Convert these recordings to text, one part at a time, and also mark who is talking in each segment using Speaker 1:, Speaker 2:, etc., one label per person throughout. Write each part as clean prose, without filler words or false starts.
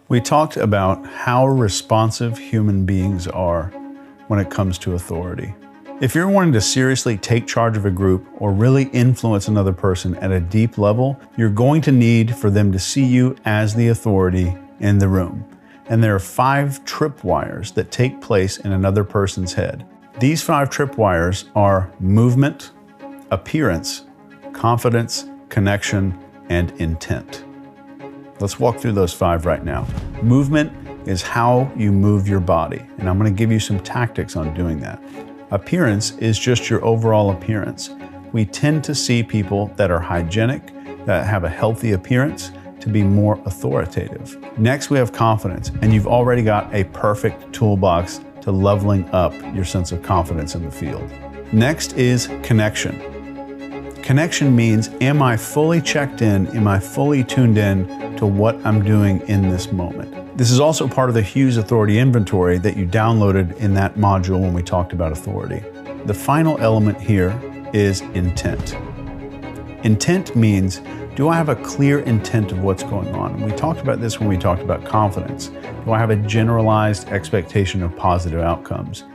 Speaker 1: We talked about how responsive human beings are when it comes to authority. If you're wanting to seriously take charge of a group or really influence another person at a deep level, you're going to need for them to see you as the authority in the room. And there are 5 tripwires that take place in another person's head. These 5 tripwires are movement, appearance, confidence, connection, and intent. Let's walk through those 5 right now. Movement is how you move your body, and I'm going to give you some tactics on doing that. Appearance is just your overall appearance. We tend to see people that are hygienic, that have a healthy appearance, to be more authoritative. Next, we have confidence, and you've already got a perfect toolbox to leveling up your sense of confidence in the field. Next is connection. Connection means, am I fully checked in? Am I fully tuned in to what I'm doing in this moment? This is also part of the Hughes Authority Inventory that you downloaded in that module when we talked about authority. The final element here is intent. Intent means, do I have a clear intent of what's going on? We talked about this when we talked about confidence. Do I have a generalized expectation of positive outcomes?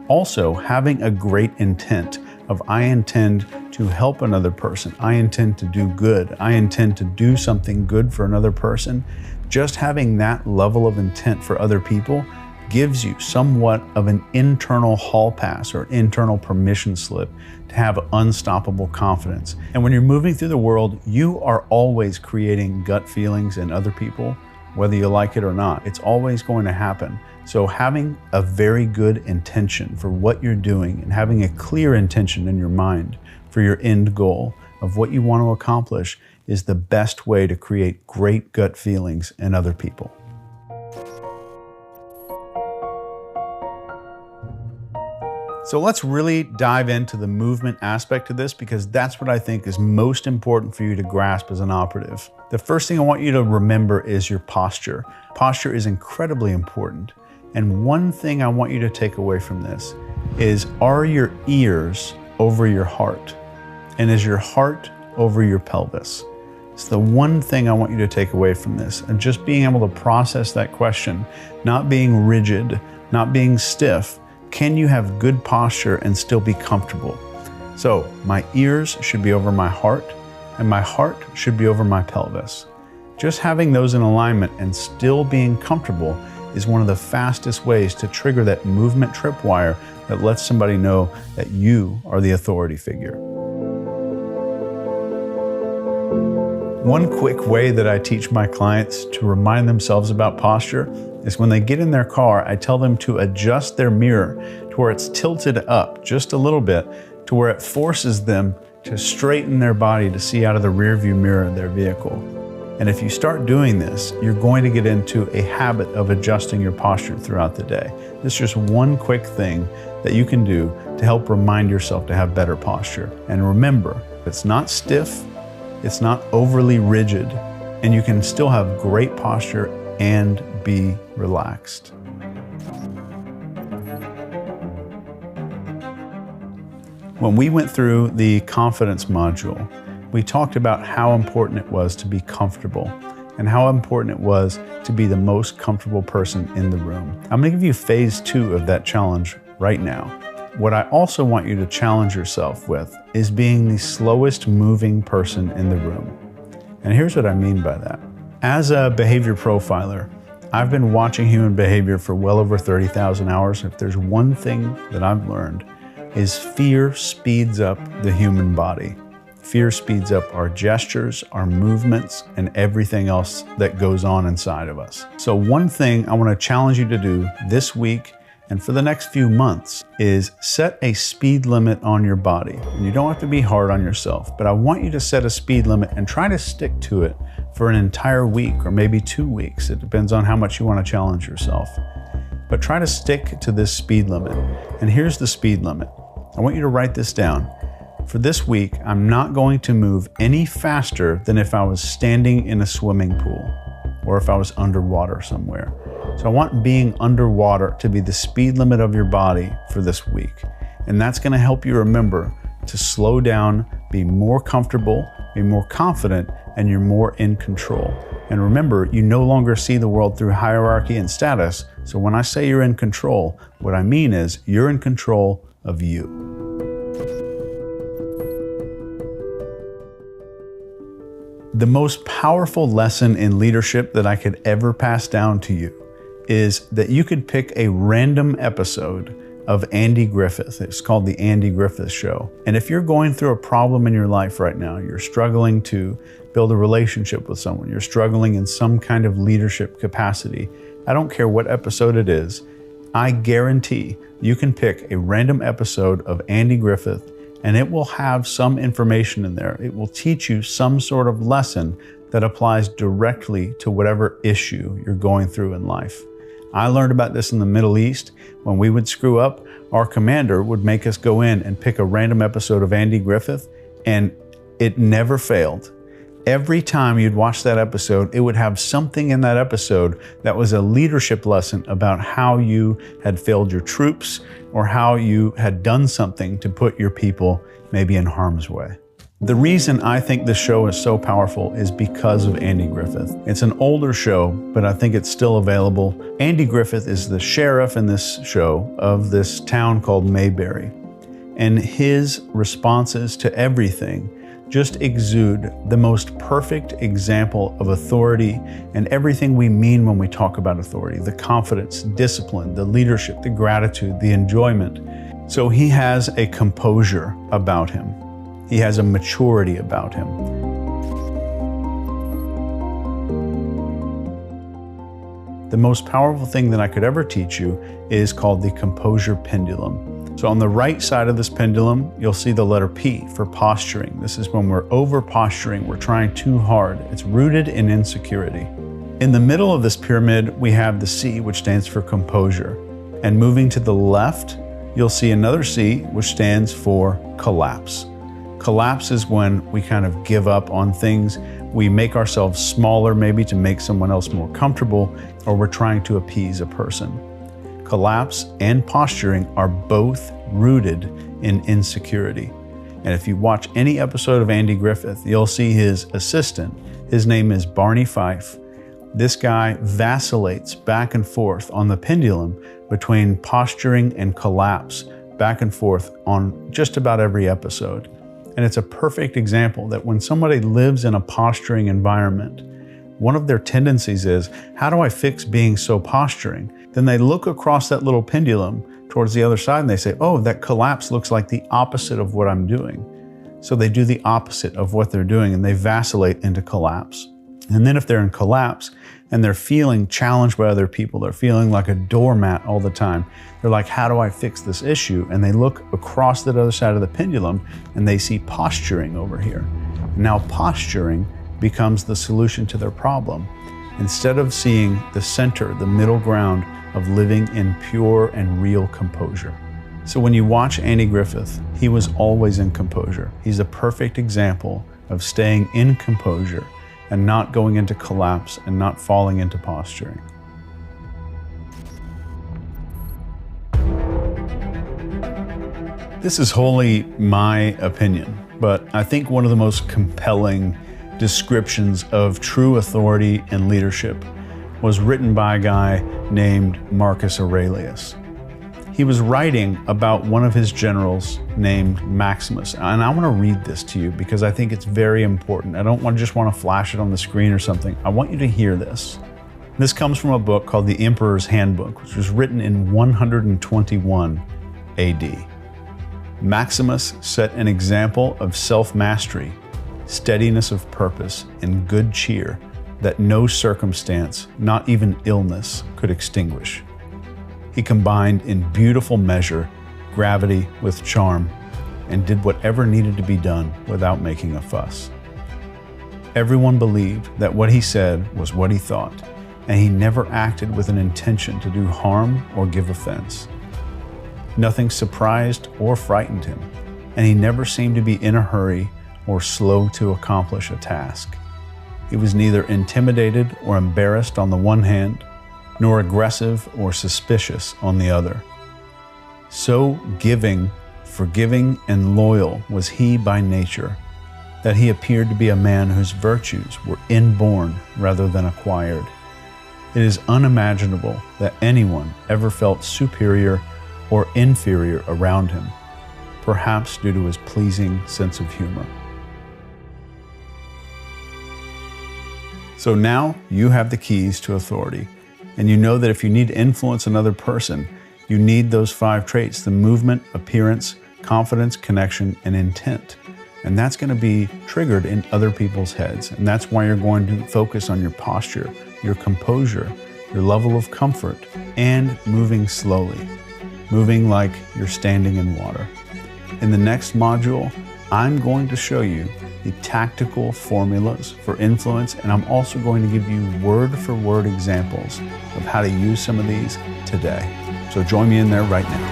Speaker 1: Also, having a great intent of I intend to help another person, I intend to do good, I intend to do something good for another person. Just having that level of intent for other people gives you somewhat of an internal hall pass or internal permission slip to have unstoppable confidence. And when you're moving through the world, you are always creating gut feelings in other people, whether you like it or not. It's always going to happen. So having a very good intention for what you're doing and having a clear intention in your mind for your end goal of what you want to accomplish is the best way to create great gut feelings in other people. So let's really dive into the movement aspect of this, because that's what I think is most important for you to grasp as an operative. The first thing I want you to remember is your posture. Posture is incredibly important. And one thing I want you to take away from this is, are your ears over your heart? And is your heart over your pelvis? It's the one thing I want you to take away from this. And just being able to process that question, not being rigid, not being stiff. Can you have good posture and still be comfortable? So my ears should be over my heart, and my heart should be over my pelvis. Just having those in alignment and still being comfortable is one of the fastest ways to trigger that movement tripwire that lets somebody know that you are the authority figure. One quick way that I teach my clients to remind themselves about posture is when they get in their car, I tell them to adjust their mirror to where it's tilted up just a little bit, to where it forces them to straighten their body to see out of the rearview mirror of their vehicle. And if you start doing this, you're going to get into a habit of adjusting your posture throughout the day. This is just one quick thing that you can do to help remind yourself to have better posture. And remember, it's not stiff, it's not overly rigid, and you can still have great posture and be relaxed. When we went through the confidence module, we talked about how important it was to be comfortable and how important it was to be the most comfortable person in the room. I'm going to give you phase 2 of that challenge right now. What I also want you to challenge yourself with is being the slowest moving person in the room. And here's what I mean by that. As a behavior profiler, I've been watching human behavior for well over 30,000 hours. If there's one thing that I've learned, is fear speeds up the human body. Fear speeds up our gestures, our movements, and everything else that goes on inside of us. So one thing I want to challenge you to do this week and for the next few months is set a speed limit on your body. And you don't have to be hard on yourself, but I want you to set a speed limit and try to stick to it for for an entire week or maybe 2 weeks. It depends on how much you want to challenge yourself. But try to stick to this speed limit. And here's the speed limit. I want you to write this down. For this week, I'm not going to move any faster than if I was standing in a swimming pool or if I was underwater somewhere. So I want being underwater to be the speed limit of your body for this week. And that's going to help you remember to slow down, be more comfortable, be more confident, and you're more in control. And remember, you no longer see the world through hierarchy and status. So when I say you're in control, what I mean is you're in control of you. The most powerful lesson in leadership that I could ever pass down to you is that you could pick a random episode of Andy Griffith. It's called The Andy Griffith Show. And if you're going through a problem in your life right now, you're struggling to build a relationship with someone, you're struggling in some kind of leadership capacity, I don't care what episode it is, I guarantee you can pick a random episode of Andy Griffith and it will have some information in there. It will teach you some sort of lesson that applies directly to whatever issue you're going through in life. I learned about this in the Middle East. When we would screw up, our commander would make us go in and pick a random episode of Andy Griffith, and it never failed. Every time you'd watch that episode, it would have something in that episode that was a leadership lesson about how you had failed your troops or how you had done something to put your people maybe in harm's way. The reason I think this show is so powerful is because of Andy Griffith. It's an older show, but I think it's still available. Andy Griffith is the sheriff in this show of this town called Mayberry. And his responses to everything just exude the most perfect example of authority and everything we mean when we talk about authority: the confidence, discipline, the leadership, the gratitude, the enjoyment. So he has a composure about him. He has a maturity about him. The most powerful thing that I could ever teach you is called the composure pendulum. So on the right side of this pendulum, you'll see the letter P for posturing. This is when we're over posturing, we're trying too hard. It's rooted in insecurity. In the middle of this pyramid, we have the C, which stands for composure. And moving to the left, you'll see another C, which stands for collapse. Collapse is when we kind of give up on things. We make ourselves smaller, maybe to make someone else more comfortable, or we're trying to appease a person. Collapse and posturing are both rooted in insecurity. And if you watch any episode of Andy Griffith, you'll see his assistant. His name is Barney Fife. This guy vacillates back and forth on the pendulum between posturing and collapse, back and forth on just about every episode. And it's a perfect example that when somebody lives in a posturing environment, one of their tendencies is, how do I fix being so posturing? Then they look across that little pendulum towards the other side and they say, oh, that collapse looks like the opposite of what I'm doing. So they do the opposite of what they're doing and they vacillate into collapse. And then if they're in collapse and they're feeling challenged by other people, they're feeling like a doormat all the time, they're like, how do I fix this issue? And they look across that other side of the pendulum and they see posturing over here. Now posturing becomes the solution to their problem. Instead of seeing the center, the middle ground of living in pure and real composure. So when you watch Andy Griffith, he was always in composure. He's a perfect example of staying in composure and not going into collapse and not falling into posturing. This is wholly my opinion, but I think one of the most compelling descriptions of true authority and leadership was written by a guy named Marcus Aurelius. He was writing about one of his generals named Maximus. And I want to read this to you because I think it's very important. I don't just want to flash it on the screen or something. I want you to hear this. This comes from a book called The Emperor's Handbook, which was written in 121 AD. Maximus set an example of self-mastery, steadiness of purpose, and good cheer that no circumstance, not even illness, could extinguish. He combined in beautiful measure gravity with charm and did whatever needed to be done without making a fuss. Everyone believed that what he said was what he thought, and he never acted with an intention to do harm or give offense. Nothing surprised or frightened him, and he never seemed to be in a hurry or slow to accomplish a task. He was neither intimidated or embarrassed on the one hand, nor aggressive or suspicious on the other. So giving, forgiving, and loyal was he by nature, that he appeared to be a man whose virtues were inborn rather than acquired. It is unimaginable that anyone ever felt superior or inferior around him, perhaps due to his pleasing sense of humor. So now you have the keys to authority, and you know that if you need to influence another person, you need those 5 traits: the movement, appearance, confidence, connection, and intent. And that's going to be triggered in other people's heads. And that's why you're going to focus on your posture, your composure, your level of comfort, and moving slowly, moving like you're standing in water. In the next module, I'm going to show you the tactical formulas for influence, and I'm also going to give you word-for-word examples of how to use some of these today. So join me in there right now.